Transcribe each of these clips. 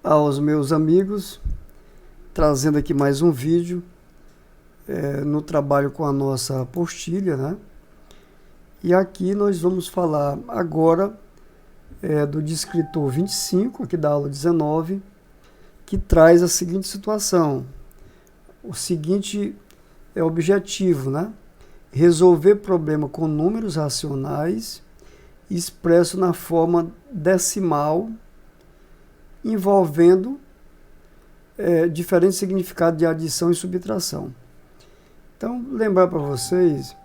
aos meus amigos, trazendo aqui mais um vídeo no trabalho com a nossa apostila, né? E aqui nós vamos falar agora do descritor 25, aqui da aula 19, que traz a seguinte situação. O seguinte objetivo, né? Resolver problema com números racionais expresso na forma decimal, envolvendo diferentes significados de adição e subtração. Então, lembrar para vocês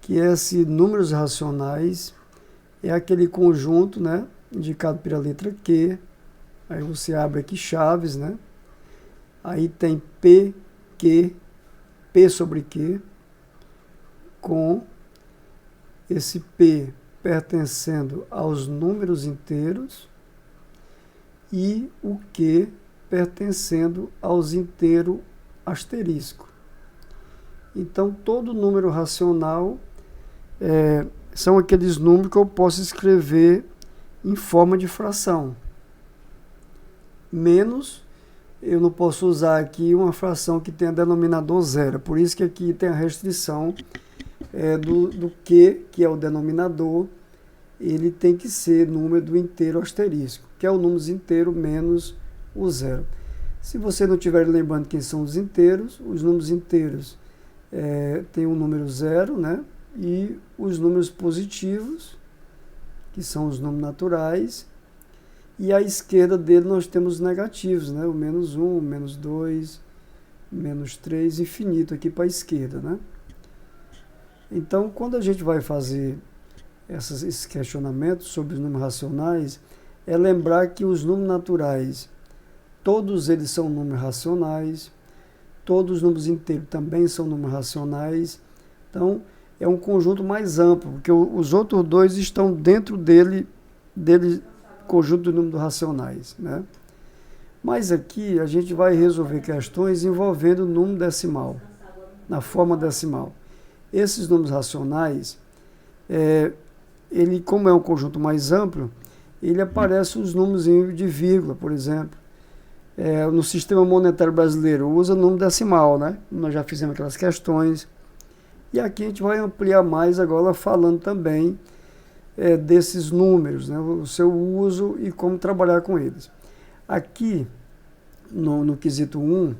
que esses números racionais é aquele conjunto, né, indicado pela letra Q. Aí você abre aqui chaves, né? Aí tem P, Q, P sobre Q, com esse P pertencendo aos números inteiros e o Q pertencendo aos inteiros asterisco. Então, todo número racional são aqueles números que eu posso escrever em forma de fração. Menos, eu não posso usar aqui uma fração que tenha denominador zero. Por isso que aqui tem a restrição do Q, que é o denominador, ele tem que ser número do inteiro asterisco, que é o número inteiro menos o zero. Se você não estiver lembrando quem são os números inteiros tem o número zero, né? E os números positivos, que são os números naturais, e à esquerda dele nós temos os negativos, né? O menos 1, menos 2, menos 3, infinito aqui para a esquerda, né? Então, quando a gente vai fazer esses questionamentos sobre os números racionais, é lembrar que os números naturais, todos eles são números racionais, todos os números inteiros também são números racionais. Então, é um conjunto mais amplo, porque os outros dois estão dentro dele conjunto de números racionais, né? Mas aqui a gente vai resolver questões envolvendo o número decimal, na forma decimal. Esses números racionais, ele, como é um conjunto mais amplo, ele aparece os números de vírgula, por exemplo. No sistema monetário brasileiro usa número decimal, né? Nós já fizemos aquelas questões. E aqui a gente vai ampliar mais agora falando também desses números, né? O seu uso e como trabalhar com eles. Aqui, no quesito 1,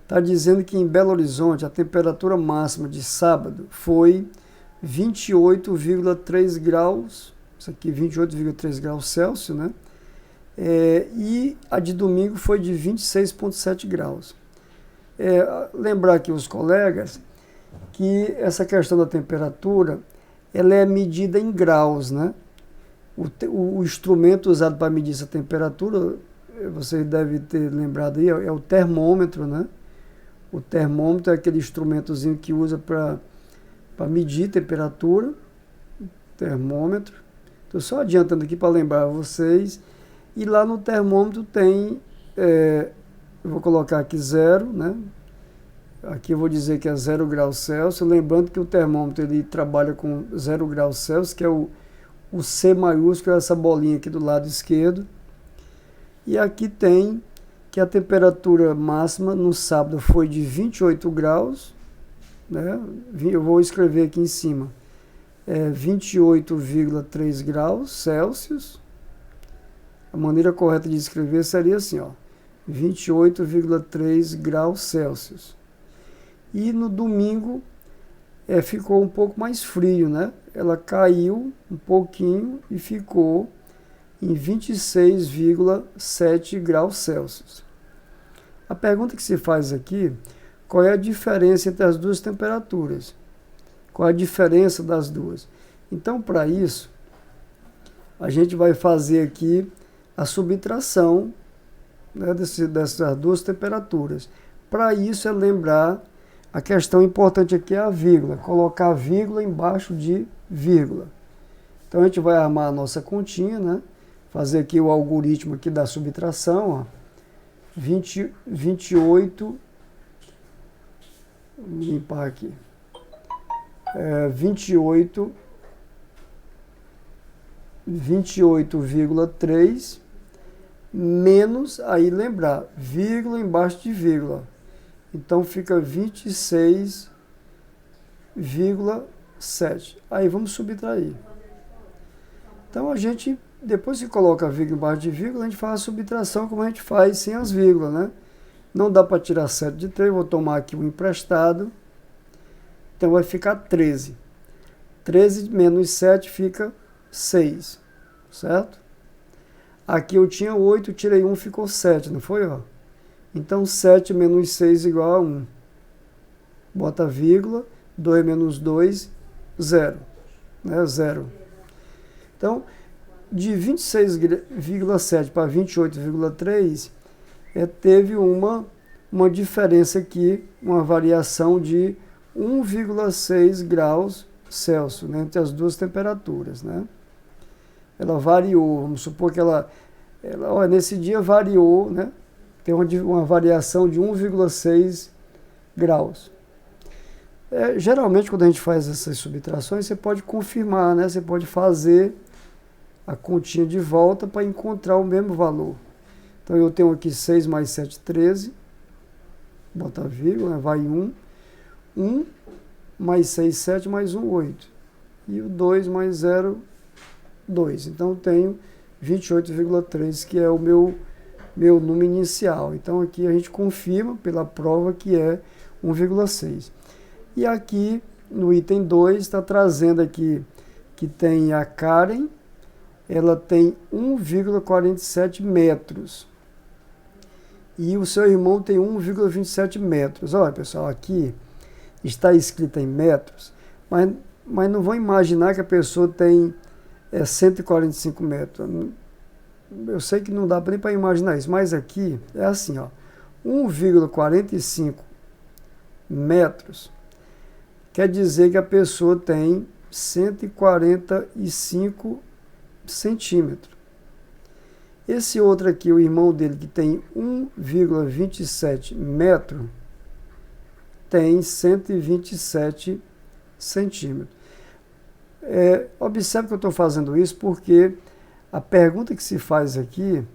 está dizendo que em Belo Horizonte a temperatura máxima de sábado foi 28,3 graus, isso aqui 28,3 graus Celsius, né? E a de domingo foi de 26,7 graus. Lembrar aqui os colegas que essa questão da temperatura ela é medida em graus, né? O instrumento usado para medir essa temperatura, vocês devem ter lembrado aí, é o termômetro, né? O termômetro é aquele instrumentozinho que usa para medir temperatura, termômetro. Estou só adiantando aqui para lembrar vocês. E lá no termômetro tem, eu vou colocar aqui 0, né? Aqui eu vou dizer que é 0 graus Celsius, lembrando que o termômetro ele trabalha com 0 graus Celsius, que é o C maiúsculo, essa bolinha aqui do lado esquerdo. E aqui tem que a temperatura máxima no sábado foi de 28 graus, né? Eu vou escrever aqui em cima, 28,3 graus Celsius. A maneira correta de escrever seria assim, ó, 28,3 graus Celsius. E no domingo ficou um pouco mais frio, né? Ela caiu um pouquinho e ficou em 26,7 graus Celsius. A pergunta que se faz aqui, qual é a diferença entre as duas temperaturas? Qual é a diferença das duas? Então, para isso, a gente vai fazer aqui a subtração, né, dessas duas temperaturas. Para isso é lembrar, a questão importante aqui é a vírgula, colocar a vírgula embaixo de vírgula. Então a gente vai armar a nossa continha, né? Fazer aqui o algoritmo aqui da subtração, ó. 28, vou limpar aqui, 28,3 menos, aí lembrar, vírgula embaixo de vírgula. Então fica 26,7. Aí vamos subtrair. Então a gente, depois que coloca a vírgula embaixo de vírgula, a gente faz a subtração como a gente faz sem as vírgulas, né? Não dá para tirar 7 de 3, vou tomar aqui um emprestado. Então vai ficar 13. 13 menos 7 fica 6, certo? Aqui eu tinha 8, tirei 1, ficou 7, não foi? Ó? Então 7 menos 6 igual a 1. Bota vírgula, 2 menos 2, 0. Né? 0. Então, de 26,7 para 28,3, teve uma diferença aqui, uma variação de 1,6 graus Celsius, né, entre as duas temperaturas. Né? Ela variou, vamos supor que ela nesse dia variou, né? Tem uma variação de 1,6 graus. Geralmente, quando a gente faz essas subtrações, você pode confirmar, né? Você pode fazer a continha de volta para encontrar o mesmo valor. Então, eu tenho aqui 6 mais 7, 13. Bota vírgula, vai 1. 1 mais 6, 7, mais 1, 8. E o 2 mais 0, 2. Então, tenho 28,3, que é o meu número inicial. Então, aqui a gente confirma pela prova que é 1,6. E aqui, no item 2, está trazendo aqui que tem a Karen, ela tem 1,47 metros. E o seu irmão tem 1,27 metros. Olha, pessoal, aqui está escrito em metros, mas não vão imaginar que a pessoa tem 145 metros. Eu sei que não dá nem para imaginar isso, mas aqui é assim, ó, 1,45 metros quer dizer que a pessoa tem 145 centímetros. Esse outro aqui, o irmão dele, que tem 1,27 metro, tem 127 centímetros. Observe que eu estou fazendo isso porque a pergunta que se faz aqui,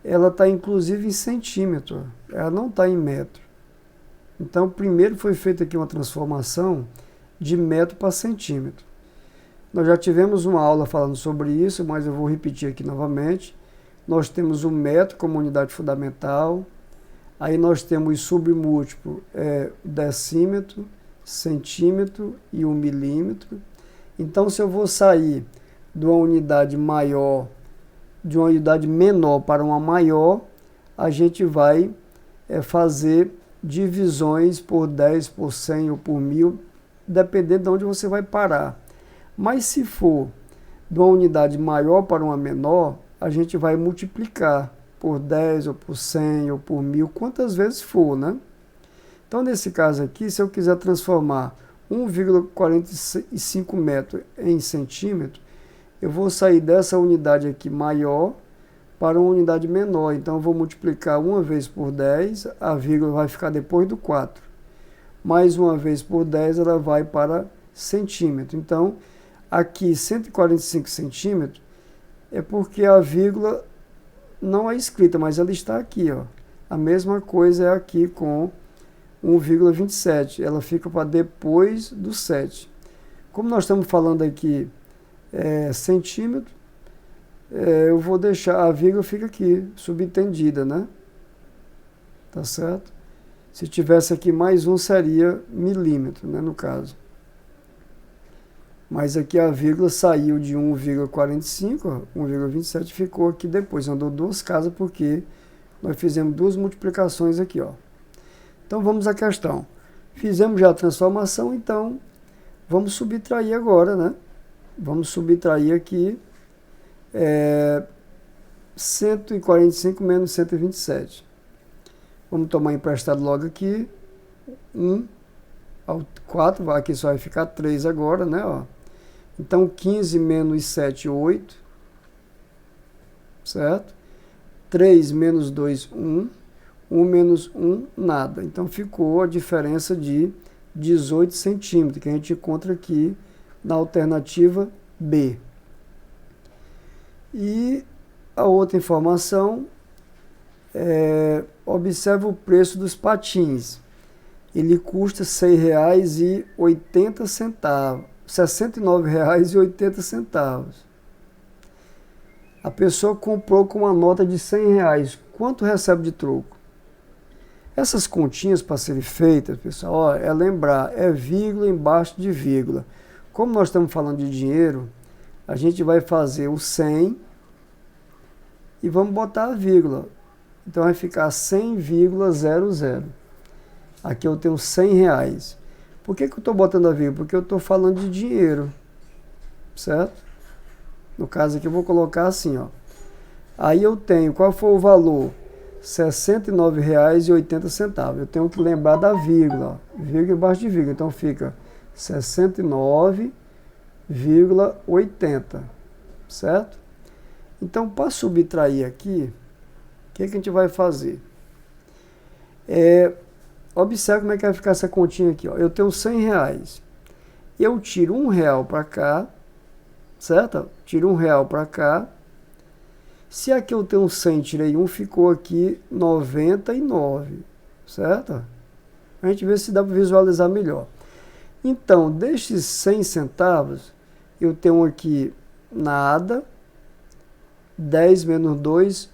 ela está inclusive em centímetro, ela não está em metro. Então, primeiro foi feita aqui uma transformação de metro para centímetro. Nós já tivemos uma aula falando sobre isso, mas eu vou repetir aqui novamente. Nós temos o metro como unidade fundamental, aí nós temos submúltiplo, decímetro, centímetro e um milímetro. Então, se eu vou sair de uma unidade maior, de uma unidade menor para uma maior, a gente vai fazer divisões por 10, por 100 ou por 1000, dependendo de onde você vai parar. Mas se for de uma unidade maior para uma menor, a gente vai multiplicar por 10 ou por 100 ou por 1000, quantas vezes for, né? Então, nesse caso aqui, se eu quiser transformar 1,45 metros em centímetro, eu vou sair dessa unidade aqui maior para uma unidade menor. Então, eu vou multiplicar uma vez por 10, a vírgula vai ficar depois do 4. Mais uma vez por 10, ela vai para centímetro. Então, aqui 145 centímetros é porque a vírgula não é escrita, mas ela está aqui, ó. A mesma coisa é aqui com 1,27. Ela fica para depois do 7. Como nós estamos falando aqui centímetro, eu vou deixar, a vírgula fica aqui, subentendida, né? Tá certo? Se tivesse aqui mais um, seria milímetro, né, no caso. Mas aqui a vírgula saiu de 1,45, 1,27, ficou aqui depois. Andou duas casas porque nós fizemos duas multiplicações aqui, ó. Então vamos à questão. Fizemos já a transformação, então vamos subtrair agora, né? Vamos subtrair aqui 145 menos 127. Vamos tomar emprestado logo aqui. 1 ao 4, aqui só vai ficar 3 agora, né? Ó. Então 15 menos 7, 8. Certo? 3 menos 2, 1. 1 menos 1, nada. Então ficou a diferença de 18 centímetros, que a gente encontra aqui na alternativa B. E a outra informação Observe o preço dos patins. Ele custa R$ 6,80, R$ 69,80. A pessoa comprou com uma nota de R$ 100. Quanto recebe de troco? Essas continhas para serem feitas, pessoal, é lembrar, é vírgula embaixo de vírgula. Como nós estamos falando de dinheiro, a gente vai fazer o 100 e vamos botar a vírgula. Então vai ficar 100,00. Aqui eu tenho R$ 100. Por que eu estou botando a vírgula? Porque eu estou falando de dinheiro, certo? No caso aqui eu vou colocar assim, ó. Aí eu tenho, qual foi o valor? R$ 69,80. Eu tenho que lembrar da vírgula, ó. Vírgula embaixo de vírgula. Então fica 69,80, certo? Então, para subtrair aqui, o que a gente vai fazer? Observe como é que vai ficar essa continha aqui, ó. Eu tenho R$ 100. Eu tiro R$ 1 para cá, certo? Tiro R$ 1 para cá. Se aqui eu tenho 100, tirei 1, ficou aqui 99, certo? A gente vê se dá para visualizar melhor. Então, destes 100 centavos, eu tenho aqui nada, 10 menos 2,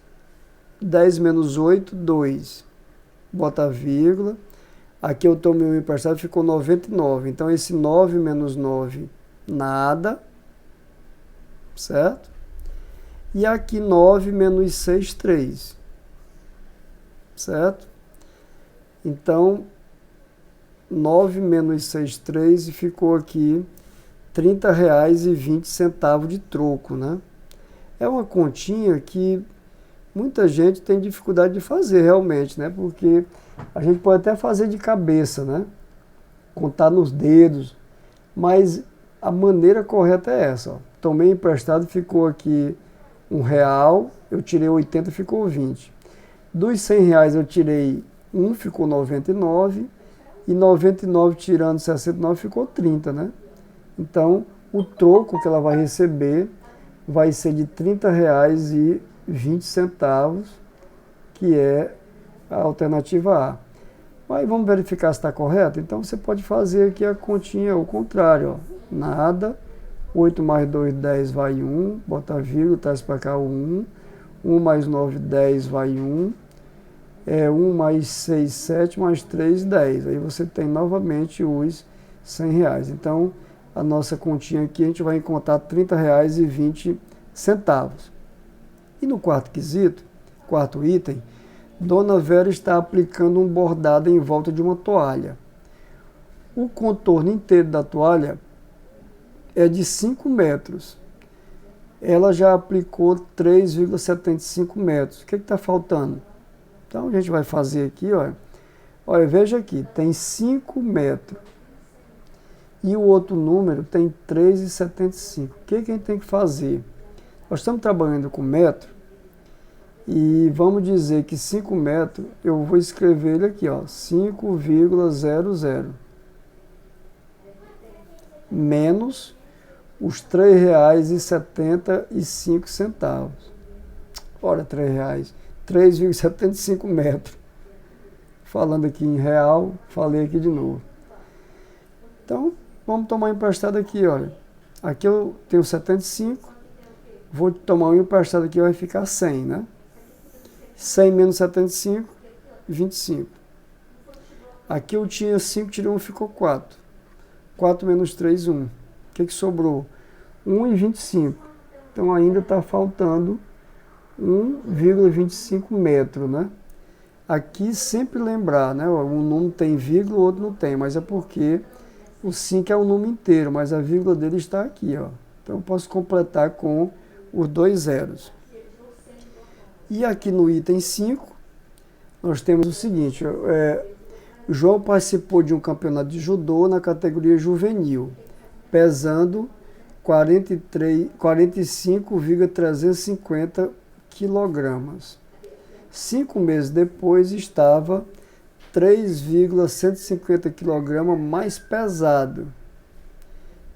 10 menos 8, 2. Bota a vírgula. Aqui eu tomei um emprestado, ficou 99. Então, esse 9 menos 9, nada, certo? E aqui 9 menos 6, 3. Certo? Então, 9 menos 6, 3 e ficou aqui R$ 30,20 de troco, né? É uma continha que muita gente tem dificuldade de fazer realmente, né? Porque a gente pode até fazer de cabeça, né? Contar nos dedos, mas a maneira correta é essa, ó. Tomei emprestado, ficou aqui R$ 1, eu tirei 80, ficou 20. Dos R$ 100 eu tirei 1, ficou 99, e 99 tirando 69 ficou 30, né? Então, o troco que ela vai receber vai ser de R$ 30,20, que é a alternativa A. Mas vamos verificar se está correto? Então, você pode fazer aqui a continha ao contrário, ó. Nada. 8 mais 2, 10, vai 1, bota a vírgula, traz para cá o 1, 1 mais 9, 10, vai 1, 1 mais 6, 7, mais 3, 10. Aí você tem novamente os R$ 100. Então, a nossa continha aqui, a gente vai encontrar R$ 30,20. E no quarto quesito, quarto item, Dona Vera está aplicando um bordado em volta de uma toalha. O contorno inteiro da toalha é de 5 metros. Ela já aplicou 3,75 metros. O que está faltando? Então, a gente vai fazer aqui, ó. Olha, veja aqui, tem 5 metros. E o outro número tem 3,75. O que a gente tem que fazer? Nós estamos trabalhando com metro. E vamos dizer que 5 metros, eu vou escrever ele aqui, ó, 5,00. Menos os R$ 3,75. Ora, R$ 3,75 metros. Falando aqui em real, falei aqui de novo. Então, vamos tomar emprestado aqui, olha. Aqui eu tenho 75, vou tomar um emprestado aqui, vai ficar 100, né? 100 menos 75, 25. Aqui eu tinha 5, tirei 1, ficou 4. 4 menos 3, 1. O que sobrou? 1,25. Então ainda está faltando 1,25 metros, né? Aqui sempre lembrar, né? Um número tem vírgula, o outro não tem, mas é porque o 5 é o número inteiro, mas a vírgula dele está aqui, ó. Então eu posso completar com os 2 zeros. E aqui no item 5, nós temos o seguinte, João participou de um campeonato de judô na categoria juvenil, pesando 45,350 quilogramas. 5 meses depois estava 3,150 kg mais pesado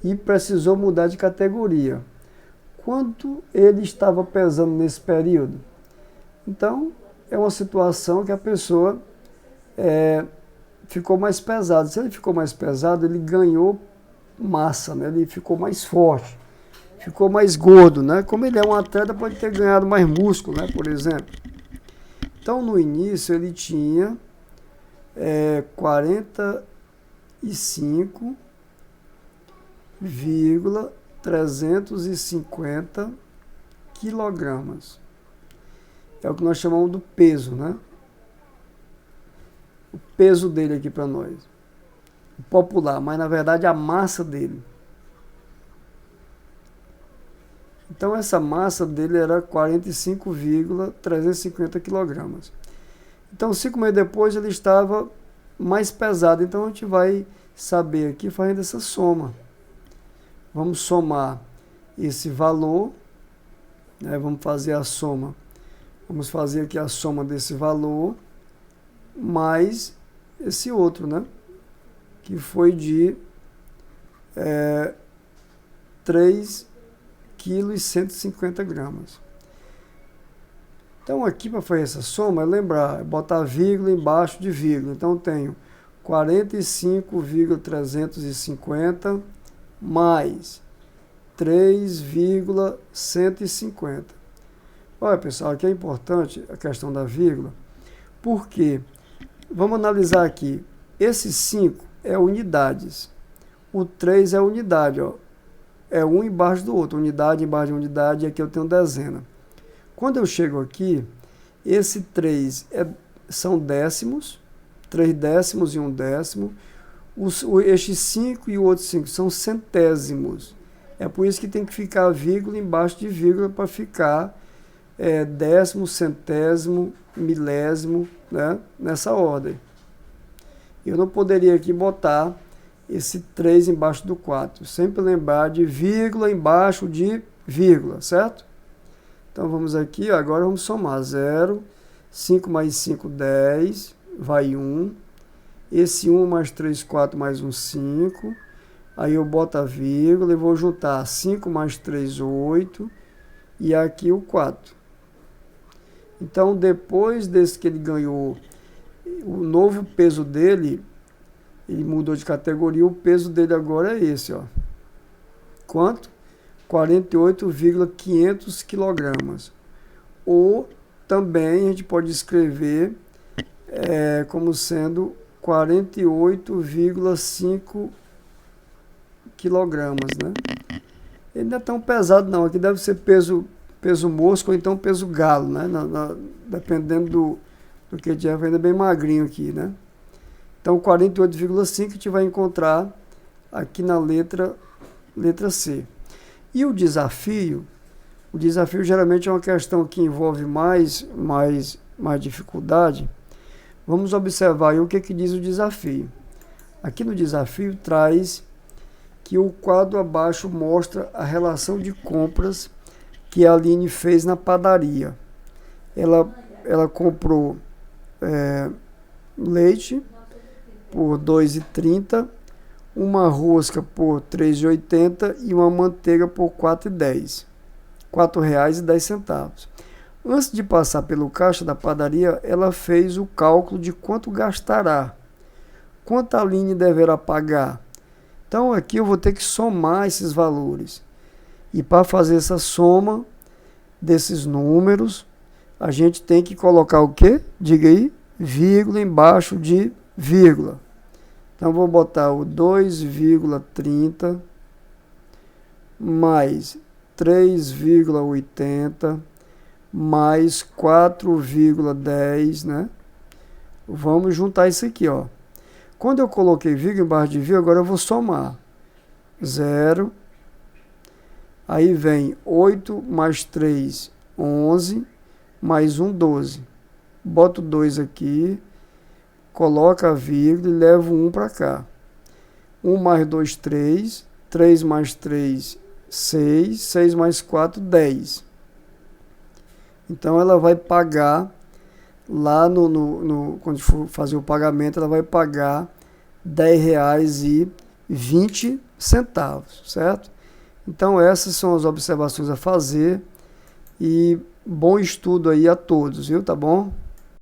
e precisou mudar de categoria. Quanto ele estava pesando nesse período? Então, é uma situação que a pessoa ficou mais pesado. Se ele ficou mais pesado, ele ganhou massa, né? Ele ficou mais forte, ficou mais gordo, né? Como ele é um atleta, pode ter ganhado mais músculo, né? Por exemplo. Então, no início, ele tinha 45,350 quilogramas. É o que nós chamamos do peso, né? O peso dele aqui para nós. O popular, mas na verdade a massa dele. Então essa massa dele era 45,350 quilogramas. Então 5 meses depois ele estava mais pesado. Então a gente vai saber aqui fazendo essa soma. Vamos somar esse valor, né? Vamos fazer a soma. Vamos fazer aqui a soma desse valor mais esse outro, né? Que foi de 3,150 kg. Então aqui para fazer essa soma é lembrar, é botar vírgula embaixo de vírgula. Então tenho 45,350 mais 3,150. Olha, pessoal, aqui é importante a questão da vírgula, porque vamos analisar aqui. Esse 5 é unidades, o 3 é unidade, ó. É um embaixo do outro, unidade embaixo de unidade, e aqui eu tenho dezena. Quando eu chego aqui, esse 3 são décimos, 3 décimos e 1 décimo. Este 5 e o outro 5 são centésimos. É por isso que tem que ficar vírgula embaixo de vírgula para ficar décimo, centésimo, milésimo, né? Nessa ordem. Eu não poderia aqui botar esse 3 embaixo do 4. Sempre lembrar de vírgula embaixo de vírgula, certo? Então vamos aqui, agora vamos somar 0, 5 mais 5, 10, vai 1. Esse 1 mais 3, 4 mais 1, 5. Aí eu boto a vírgula e vou juntar 5 mais 3, 8. E aqui o 4. Então depois desse que ele ganhou o novo peso dele, ele mudou de categoria, o peso dele agora é esse, ó. Quanto? 48,500 quilogramas. Ou também a gente pode escrever como sendo 48,5 quilogramas, né? Ele não é tão pesado não, aqui deve ser peso mosca ou então peso galo, né? Dependendo do que tiver, ainda bem magrinho aqui, né? Então 48,5 a gente vai encontrar aqui na letra C. E o desafio geralmente é uma questão que envolve mais dificuldade. Vamos observar aí o que diz o desafio. Aqui no desafio traz que o quadro abaixo mostra a relação de compras que a Aline fez na padaria. Ela comprou leite por R$ 2,30, uma rosca por R$ 3,80 e uma manteiga por R$ 4,10. R$ 4,10. Antes de passar pelo caixa da padaria, ela fez o cálculo de quanto gastará, quanto a Aline deverá pagar. Então aqui eu vou ter que somar esses valores. E para fazer essa soma desses números, a gente tem que colocar o quê? Diga aí, vírgula embaixo de vírgula. Então vou botar o 2,30 mais 3,80 mais 4,10, né? Vamos juntar isso aqui, ó. Quando eu coloquei vírgula embaixo de vírgula, agora eu vou somar. 0. Aí vem 8 mais 3, 11, mais 1, 12. Boto 2 aqui, coloca a vírgula e levo 1 para cá. 1 mais 2, 3. 3 mais 3, 6. 6 mais 4, 10. Então ela vai pagar lá quando for fazer o pagamento, ela vai pagar R$ 10,20, certo? Então essas são as observações a fazer e bom estudo aí a todos, viu? Tá bom?